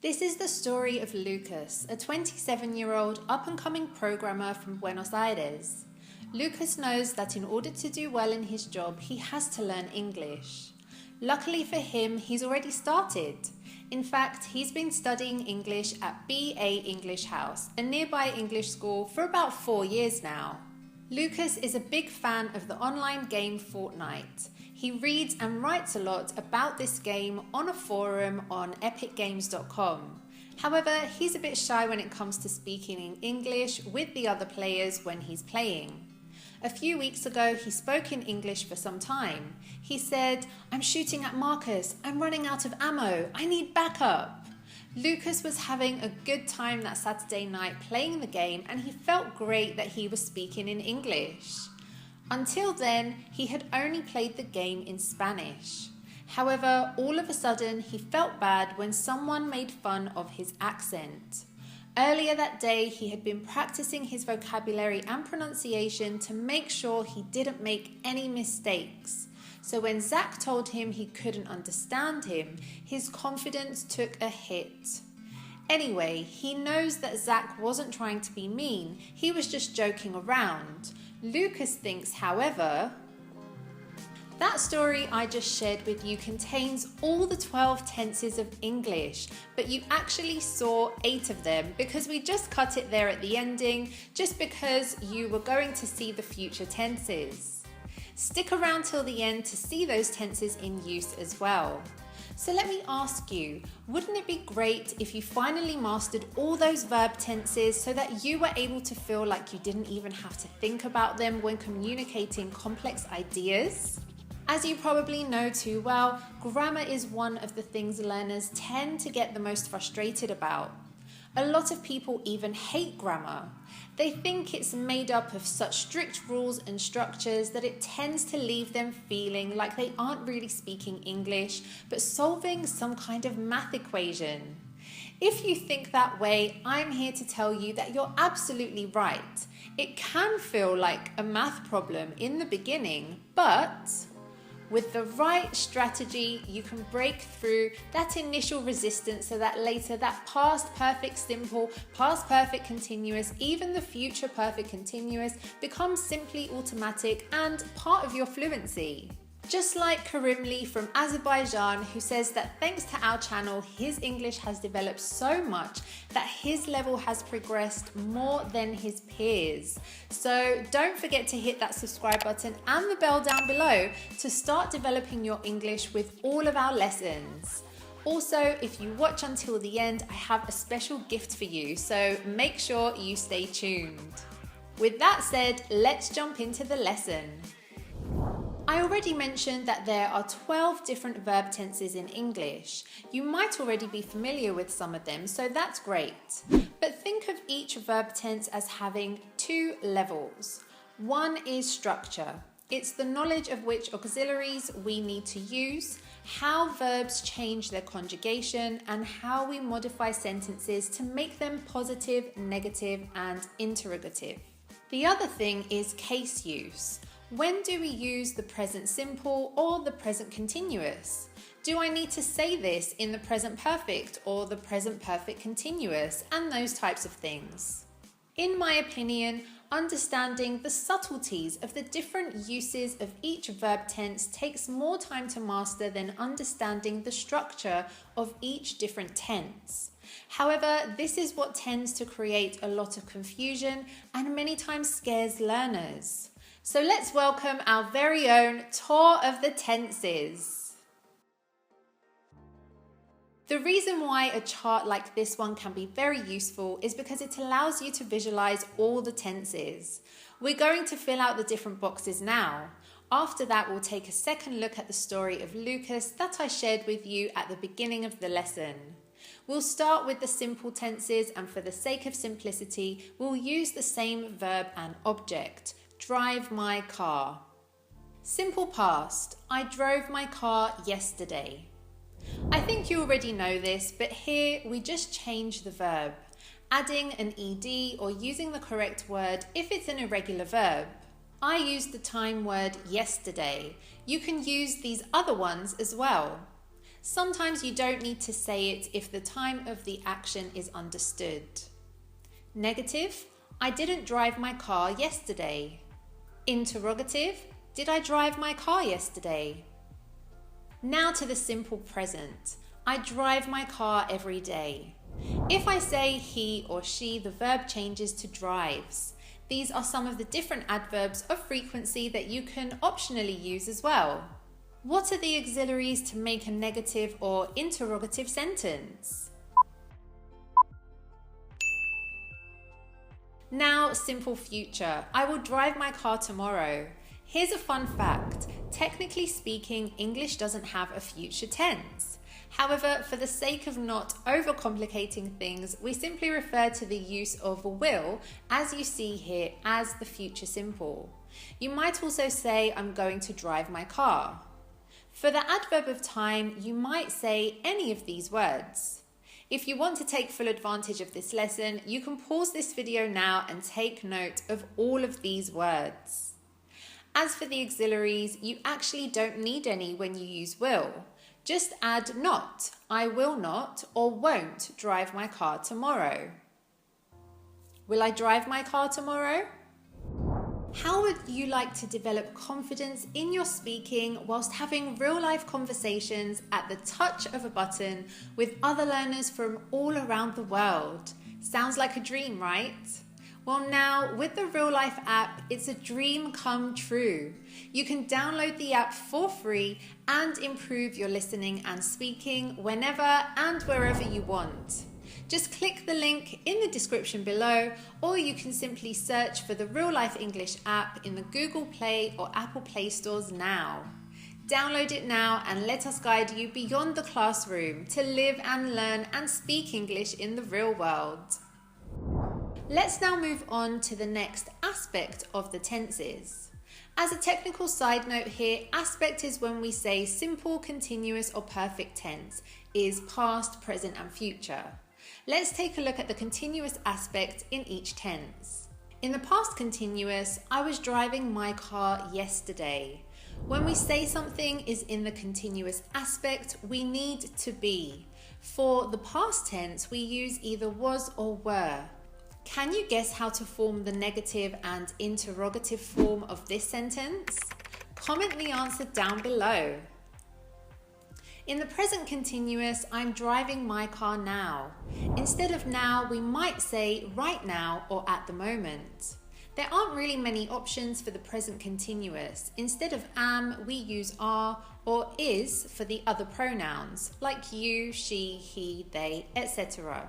This is the story of Lucas, a 27-year-old up-and-coming programmer from Buenos Aires. Lucas knows that in order to do well in his job, he has to learn English. Luckily for him, he's already started. In fact, he's been studying English at BA English House, a nearby English school, for about 4 years now. Lucas is a big fan of the online game Fortnite. He reads and writes a lot about this game on a forum on epicgames.com. However, he's a bit shy when it comes to speaking in English with the other players when he's playing. A few weeks ago, he spoke in English for some time. He said, "I'm shooting at Marcus. I'm running out of ammo. I need backup." Lucas was having a good time that Saturday night playing the game, and he felt great that he was speaking in English. Until then, he had only played the game in Spanish. However, all of a sudden, he felt bad when someone made fun of his accent. Earlier that day, he had been practicing his vocabulary and pronunciation to make sure he didn't make any mistakes. So when Zach told him he couldn't understand him, his confidence took a hit. Anyway, he knows that Zach wasn't trying to be mean, he was just joking around. Lucas thinks, however, that story I just shared with you contains all the 12 tenses of English, but you actually saw 8 of them because we just cut it there at the ending, just because you were going to see the future tenses. Stick around till the end to see those tenses in use as well. So let me ask you, wouldn't it be great if you finally mastered all those verb tenses so that you were able to feel like you didn't even have to think about them when communicating complex ideas? As you probably know too well, grammar is one of the things learners tend to get the most frustrated about. A lot of people even hate grammar. They think it's made up of such strict rules and structures that it tends to leave them feeling like they aren't really speaking English, but solving some kind of math equation. If you think that way, I'm here to tell you that you're absolutely right. It can feel like a math problem in the beginning, but with the right strategy, you can break through that initial resistance so that later that past perfect simple, past perfect continuous, even the future perfect continuous becomes simply automatic and part of your fluency. Just like Karimli from Azerbaijan, who says that thanks to our channel, his English has developed so much that his level has progressed more than his peers. So don't forget to hit that subscribe button and the bell down below to start developing your English with all of our lessons. Also, if you watch until the end, I have a special gift for you, so make sure you stay tuned. With that said, let's jump into the lesson. I already mentioned that there are 12 different verb tenses in English. You might already be familiar with some of them, so that's great. But think of each verb tense as having 2 levels. One is structure. It's the knowledge of which auxiliaries we need to use, how verbs change their conjugation, and how we modify sentences to make them positive, negative, and interrogative. The other thing is case use. When do we use the present simple or the present continuous? Do I need to say this in the present perfect or the present perfect continuous, and those types of things? In my opinion, understanding the subtleties of the different uses of each verb tense takes more time to master than understanding the structure of each different tense. However, this is what tends to create a lot of confusion and many times scares learners. So let's welcome our very own tour of the tenses. The reason why a chart like this one can be very useful is because it allows you to visualize all the tenses. We're going to fill out the different boxes now. After that, we'll take a second look at the story of Lucas that I shared with you at the beginning of the lesson. We'll start with the simple tenses, and for the sake of simplicity, we'll use the same verb and object. Drive my car. Simple past, I drove my car yesterday. I think you already know this, but here we just change the verb, adding an ed or using the correct word if it's an irregular verb. I used the time word yesterday. You can use these other ones as well. Sometimes you don't need to say it if the time of the action is understood. Negative, I didn't drive my car yesterday. Interrogative, did I drive my car yesterday? Now to the simple present. I drive my car every day. If I say he or she, the verb changes to drives. These are some of the different adverbs of frequency that you can optionally use as well. What are the auxiliaries to make a negative or interrogative sentence? Now, simple future. I will drive my car tomorrow. Here's a fun fact. Technically speaking, English doesn't have a future tense. However, for the sake of not overcomplicating things, we simply refer to the use of will, as you see here, as the future simple. You might also say, I'm going to drive my car. For the adverb of time, you might say any of these words. If you want to take full advantage of this lesson, you can pause this video now and take note of all of these words. As for the auxiliaries, you actually don't need any when you use will. Just add not, I will not or won't drive my car tomorrow. Will I drive my car tomorrow? How would you like to develop confidence in your speaking whilst having real-life conversations at the touch of a button with other learners from all around the world? Sounds like a dream, right? Well, now with the RealLife app, it's a dream come true. You can download the app for free and improve your listening and speaking whenever and wherever you want. Just click the link in the description below, or you can simply search for the RealLife English app in the Google Play or Apple Play stores now. Download it now and let us guide you beyond the classroom to live and learn and speak English in the real world. Let's now move on to the next aspect of the tenses. As a technical side note here, aspect is when we say simple, continuous or perfect tense is past, present and future. Let's take a look at the continuous aspect in each tense. In the past continuous, I was driving my car yesterday. When we say something is in the continuous aspect, we need to be. For the past tense, we use either was or were. Can you guess how to form the negative and interrogative form of this sentence? Comment the answer down below. In the present continuous, I'm driving my car now. Instead of now, we might say right now or at the moment. There aren't really many options for the present continuous. Instead of am, we use are or is for the other pronouns, like you, she, he, they, etc.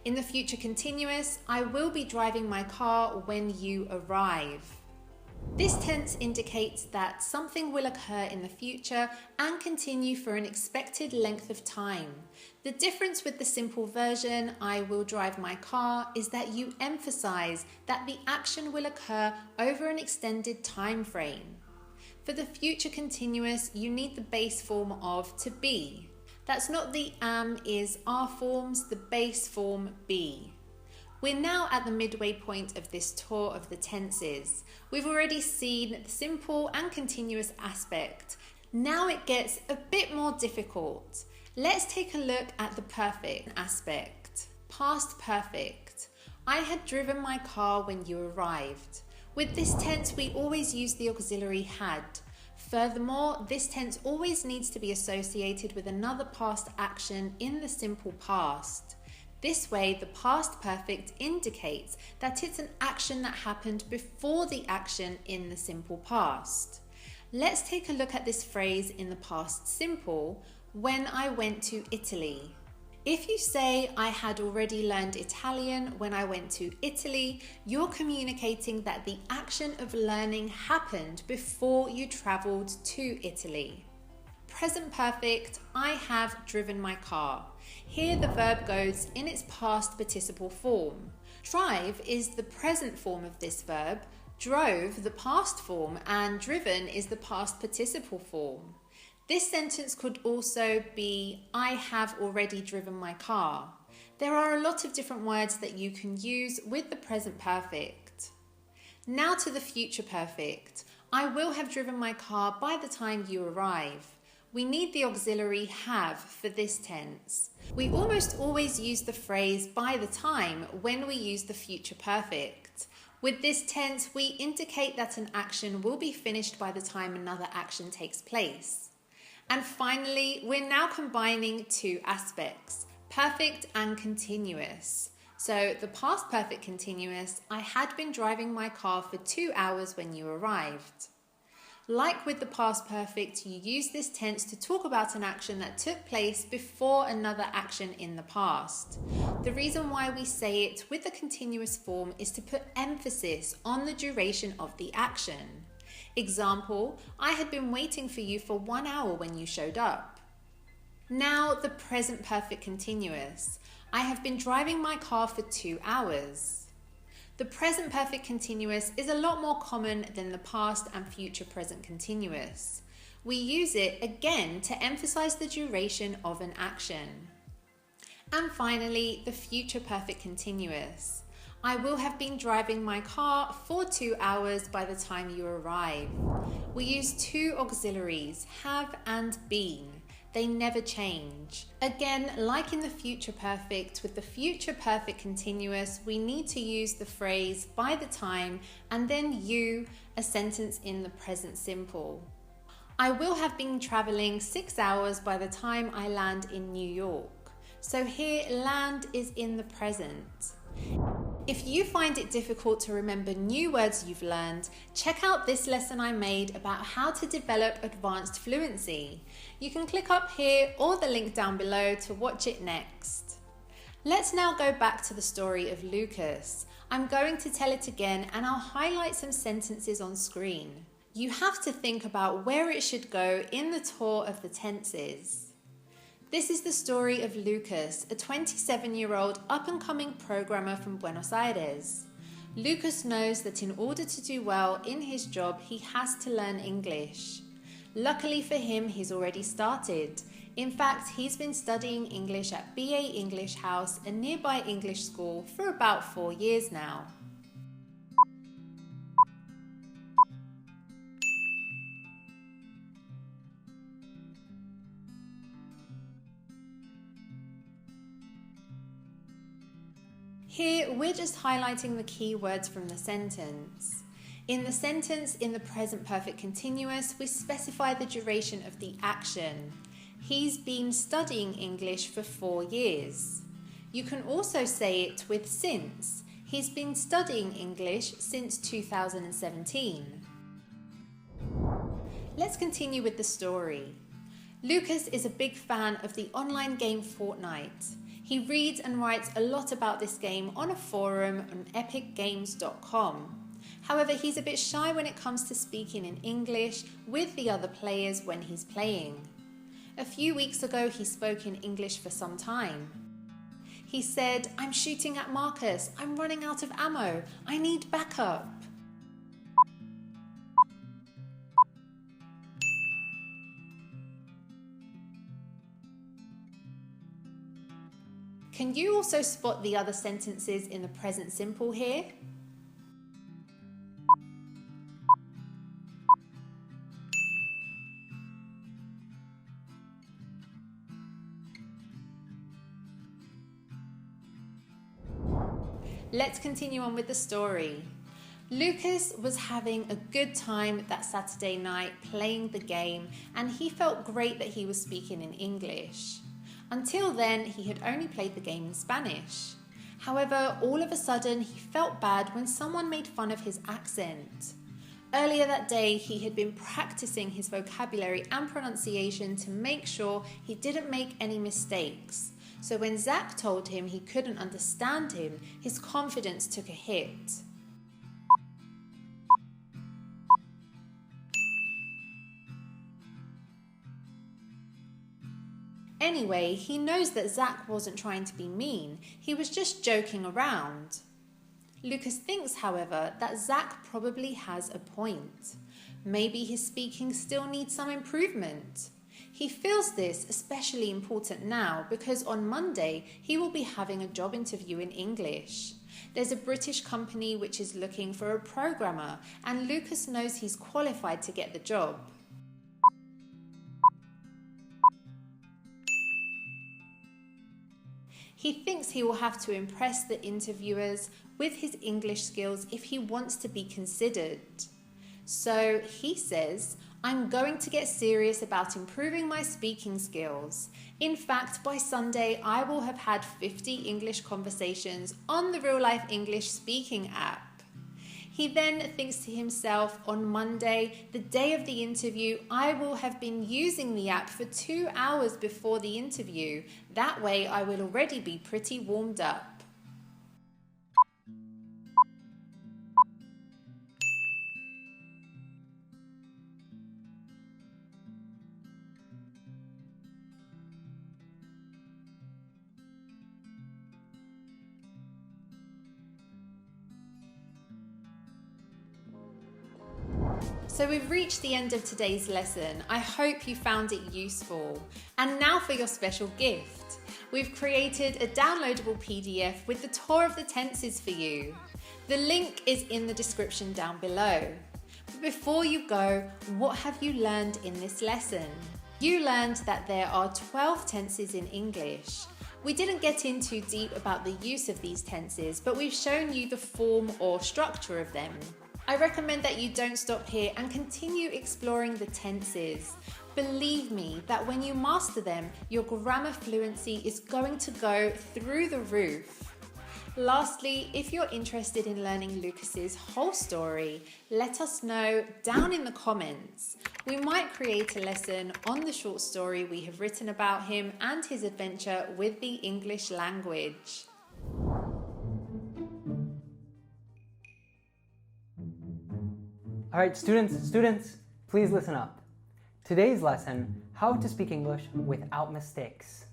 In the future continuous, I will be driving my car when you arrive. This tense indicates that something will occur in the future and continue for an expected length of time. The difference with the simple version, I will drive my car, is that you emphasize that the action will occur over an extended time frame. For the future continuous, you need the base form of to be. That's not the am, is, are forms, the base form be. We're now at the midway point of this tour of the tenses. We've already seen the simple and continuous aspect. Now it gets a bit more difficult. Let's take a look at the perfect aspect. Past perfect. I had driven my car when you arrived. With this tense, we always use the auxiliary had. Furthermore, this tense always needs to be associated with another past action in the simple past. This way, the past perfect indicates that it's an action that happened before the action in the simple past. Let's take a look at this phrase in the past simple, when I went to Italy. If you say, I had already learned Italian when I went to Italy, you're communicating that the action of learning happened before you traveled to Italy. Present perfect, I have driven my car. Here the verb goes in its past participle form. Drive is the present form of this verb, drove the past form, and driven is the past participle form. This sentence could also be, I have already driven my car. There are a lot of different words that you can use with the present perfect. Now to the future perfect. I will have driven my car by the time you arrive. We need the auxiliary have for this tense. We almost always use the phrase by the time when we use the future perfect. With this tense, we indicate that an action will be finished by the time another action takes place. And finally, we're now combining two aspects, perfect and continuous. So the past perfect continuous, I had been driving my car for 2 hours when you arrived. Like with the past perfect, you use this tense to talk about an action that took place before another action in the past. The reason why we say it with the continuous form is to put emphasis on the duration of the action. Example, I had been waiting for you for 1 hour when you showed up. Now the present perfect continuous. I have been driving my car for 2 hours. The present perfect continuous is a lot more common than the past and future present continuous. We use it again to emphasize the duration of an action. And finally, the future perfect continuous. I will have been driving my car for 2 hours by the time you arrive. We use two auxiliaries, have and been. They never change. Again, like in the future perfect, with the future perfect continuous, we need to use the phrase by the time and then you, a sentence in the present simple. I will have been traveling 6 hours by the time I land in New York. So here, land is in the present. If you find it difficult to remember new words you've learned, check out this lesson I made about how to develop advanced fluency. You can click up here or the link down below to watch it next. Let's now go back to the story of Lucas. I'm going to tell it again and I'll highlight some sentences on screen. You have to think about where it should go in the tour of the tenses. This is the story of Lucas, a 27-year-old up-and-coming programmer from Buenos Aires. Lucas knows that in order to do well in his job, he has to learn English. Luckily for him, he's already started. In fact, he's been studying English at BA English House, a nearby English school, for about 4 years now. Here, we're just highlighting the key words from the sentence. In the sentence, in the present perfect continuous, we specify the duration of the action. He's been studying English for 4 years. You can also say it with since. He's been studying English since 2017. Let's continue with the story. Lucas is a big fan of the online game Fortnite. He reads and writes a lot about this game on a forum on epicgames.com. However, he's a bit shy when it comes to speaking in English with the other players when he's playing. A few weeks ago, he spoke in English for some time. He said, "I'm shooting at Marcus. I'm running out of ammo. I need backup." Can you also spot the other sentences in the present simple here? Let's continue on with the story. Lucas was having a good time that Saturday night playing the game, and he felt great that he was speaking in English. Until then, he had only played the game in Spanish. However, all of a sudden, he felt bad when someone made fun of his accent. Earlier that day, he had been practicing his vocabulary and pronunciation to make sure he didn't make any mistakes. So when Zach told him he couldn't understand him, his confidence took a hit. Anyway, he knows that Zach wasn't trying to be mean, he was just joking around. Lucas thinks, however, that Zach probably has a point. Maybe his speaking still needs some improvement. He feels this especially important now because on Monday he will be having a job interview in English. There's a British company which is looking for a programmer, and Lucas knows he's qualified to get the job. He thinks he will have to impress the interviewers with his English skills if he wants to be considered. So he says, I'm going to get serious about improving my speaking skills. In fact, by Sunday, I will have had 50 English conversations on the RealLife English speaking app. He then thinks to himself, on Monday, the day of the interview, I will have been using the app for 2 hours before the interview. That way I will already be pretty warmed up. So we've reached the end of today's lesson. I hope you found it useful. And now for your special gift. We've created a downloadable PDF with the tour of the tenses for you. The link is in the description down below. But before you go, what have you learned in this lesson? You learned that there are 12 tenses in English. We didn't get in too deep about the use of these tenses, but we've shown you the form or structure of them. I recommend that you don't stop here and continue exploring the tenses. Believe me that when you master them, your grammar fluency is going to go through the roof. Lastly, if you're interested in learning Lucas's whole story, let us know down in the comments. We might create a lesson on the short story we have written about him and his adventure with the English language. All right, students, please listen up. Today's lesson, how to speak English without mistakes.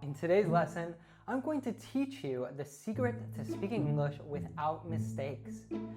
In today's lesson, I'm going to teach you the secret to speaking English without mistakes.